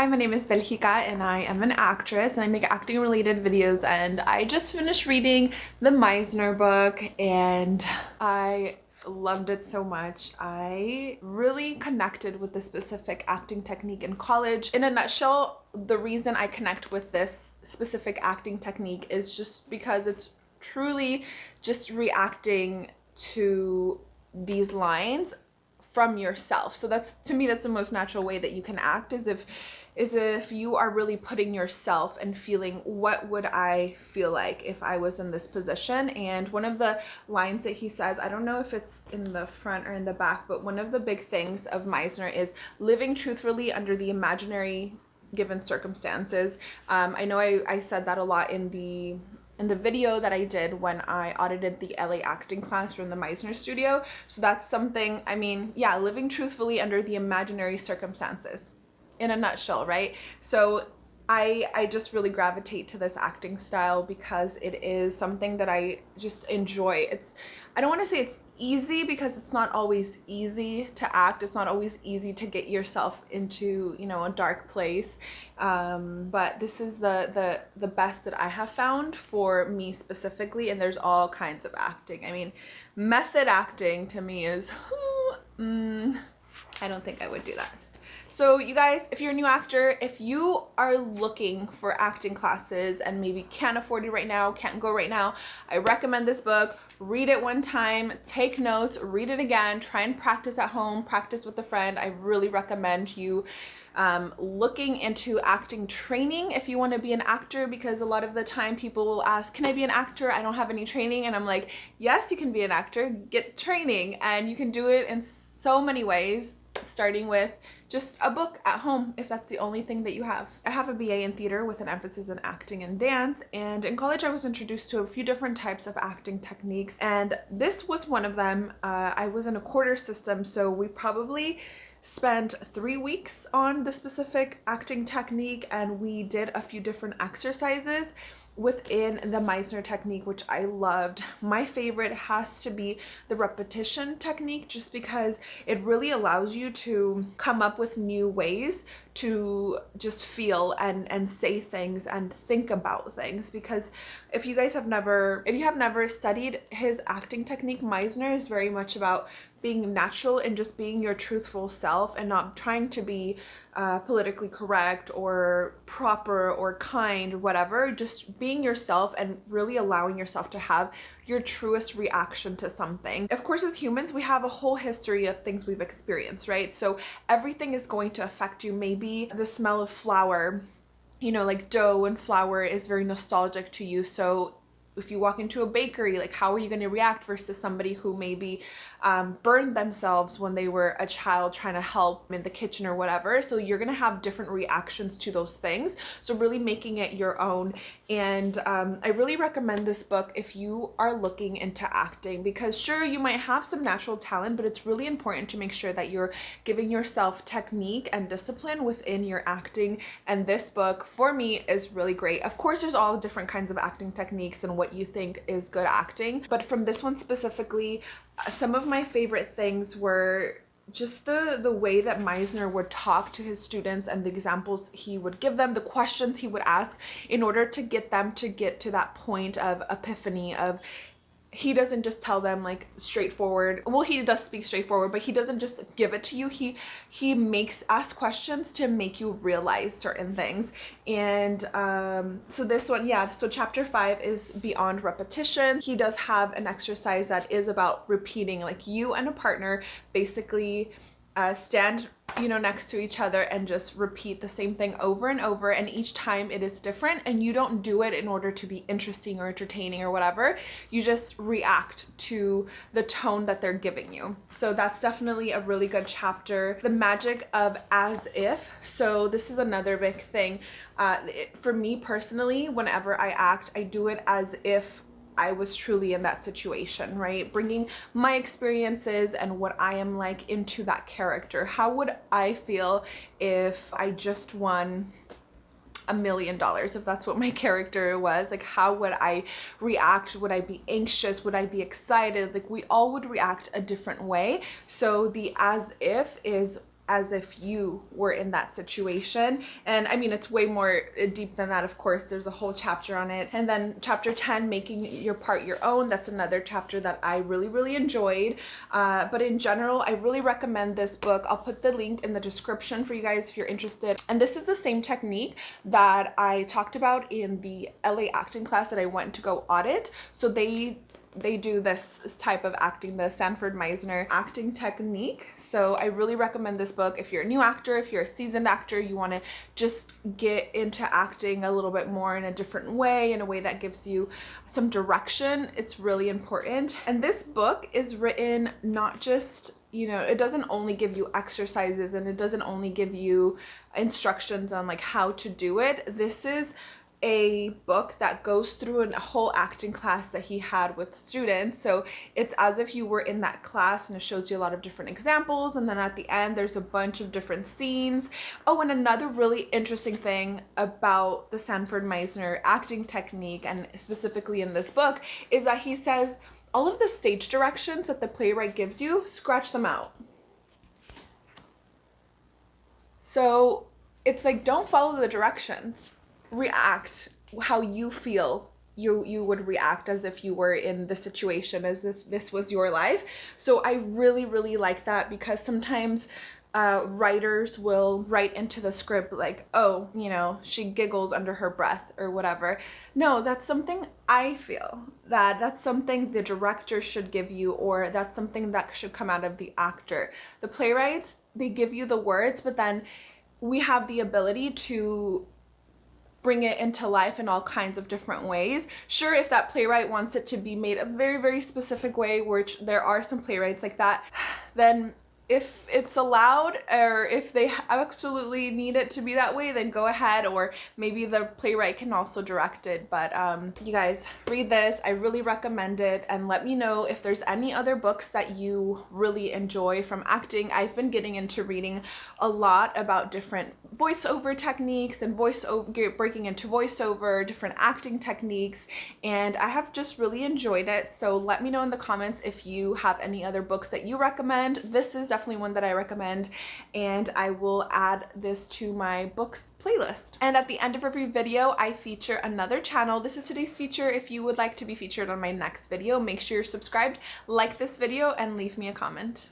Hi, my name is Belgica and I am an actress and I make acting related videos, and I just finished reading the Meisner book and I loved it so much. I really connected with the specific acting technique in college. In a nutshell, the reason I connect with this specific acting technique is just because it's truly just reacting to these lines from yourself. So that's, to me, that's the most natural way that you can act, is if you are really putting yourself and feeling, what would I feel like if I was in this position? And one of the lines that he says, I don't know if it's in the front or in the back, but one of the big things of Meisner is living truthfully under the imaginary given circumstances. I know I said that a lot in the video that I did when I audited the LA acting class from the Meisner studio. So that's something, I mean, yeah, living truthfully under the imaginary circumstances in a nutshell, right? So I just really gravitate to this acting style because it is something that I just enjoy. I don't want to say it's easy, because it's not always easy to act. It's not always easy to get yourself into, a dark place. But this is the best that I have found for me specifically. And there's all kinds of acting. I mean, method acting to me is, I don't think I would do that. So you guys, if you're a new actor, if you are looking for acting classes and maybe can't afford it right now, can't go right now, I recommend this book. Read it one time, take notes, read it again, try and practice at home, practice with a friend. I really recommend you looking into acting training if you want to be an actor, because a lot of the time people will ask, can I be an actor? I don't have any training. And I'm like, yes, you can be an actor, get training, and you can do it in so many ways, starting with just a book at home if that's the only thing that you have. I have a BA in theater with an emphasis in acting and dance, and in college I was introduced to a few different types of acting techniques, and this was one of them. I was in a quarter system, so we probably spent 3 weeks on the specific acting technique, and we did a few different exercises within the Meisner technique, which I loved. My favorite has to be the repetition technique, just because it really allows you to come up with new ways to just feel and say things and think about things. Because if you have never studied his acting technique, Meisner is very much about being natural and just being your truthful self and not trying to be politically correct or proper or kind, whatever. Just being yourself and really allowing yourself to have your truest reaction to something. Of course, as humans, we have a whole history of things we've experienced, right? So everything is going to affect you. Maybe the smell of flour, like dough and flour, is very nostalgic to you. So if you walk into a bakery, like, how are you going to react versus somebody who maybe burned themselves when they were a child trying to help in the kitchen or whatever? So you're going to have different reactions to those things. So really making it your own. And I really recommend this book if you are looking into acting, because sure, you might have some natural talent, but it's really important to make sure that you're giving yourself technique and discipline within your acting. And this book, for me, is really great. Of course, there's all different kinds of acting techniques and what you think is good acting, but from this one specifically, some of my favorite things were just the way that Meisner would talk to his students and the examples he would give them, the questions he would ask in order to get them to get to that point of epiphany of, he doesn't just tell them like straightforward. Well, he does speak straightforward, but he doesn't just give it to you. He asks questions to make you realize certain things. And so this one, so chapter 5 is beyond repetition. He does have an exercise that is about repeating, like you and a partner basically stand next to each other and just repeat the same thing over and over, and each time it is different, and you don't do it in order to be interesting or entertaining or whatever. You just react to the tone that they're giving you. So that's definitely a really good chapter. The magic of as if. So this is another big thing. For me personally, whenever I act, I do it as if I was truly in that situation, right? Bringing my experiences and what I am like into that character. How would I feel if I just won $1 million, if that's what my character was? Like, how would I react? Would I be anxious? Would I be excited? Like, we all would react a different way. So the as if is as if you were in that situation. And I mean, it's way more deep than that, of course. There's a whole chapter on it. And then chapter 10, making your part your own. That's another chapter that I really, really enjoyed. But in general, I really recommend this book. I'll put the link in the description for you guys if you're interested. And this is the same technique that I talked about in the LA acting class that I went to go audit. So they do this type of acting, the Sandfor Meisner acting technique. So I really recommend this book if you're a new actor, if you're a seasoned actor, you want to just get into acting a little bit more in a different way, in a way that gives you some direction. It's really important. And this book is written not just, you know, it doesn't only give you exercises and it doesn't only give you instructions on like how to do it. This is a book that goes through a whole acting class that he had with students. So it's as if you were in that class, and it shows you a lot of different examples. And then at the end, there's a bunch of different scenes. Oh, and another really interesting thing about the Sandfor Meisner acting technique, and specifically in this book, is that he says all of the stage directions that the playwright gives you, scratch them out. So it's like, don't follow the directions. React how you feel you would react, as if you were in the situation, as if this was your life. So I really, really like that, because sometimes writers will write into the script like, oh, you know, she giggles under her breath or whatever. No, that's something I feel that's something the director should give you, or that's something that should come out of the actor. The playwrights, they give you the words, but then we have the ability to bring it into life in all kinds of different ways. Sure, if that playwright wants it to be made a very, very specific way, which there are some playwrights like that, then if it's allowed, or if they absolutely need it to be that way, then go ahead, or maybe the playwright can also direct it. But you guys, read this. I really recommend it, and let me know if there's any other books that you really enjoy from acting. I've been getting into reading a lot about different voiceover techniques and breaking into voiceover, different acting techniques, and I have just really enjoyed it. So let me know in the comments if you have any other books that you recommend. This is definitely one that I recommend, and I will add this to my books playlist. And at the end of every video, I feature another channel. This is today's feature. If you would like to be featured on my next video, make sure you're subscribed, like this video, and leave me a comment.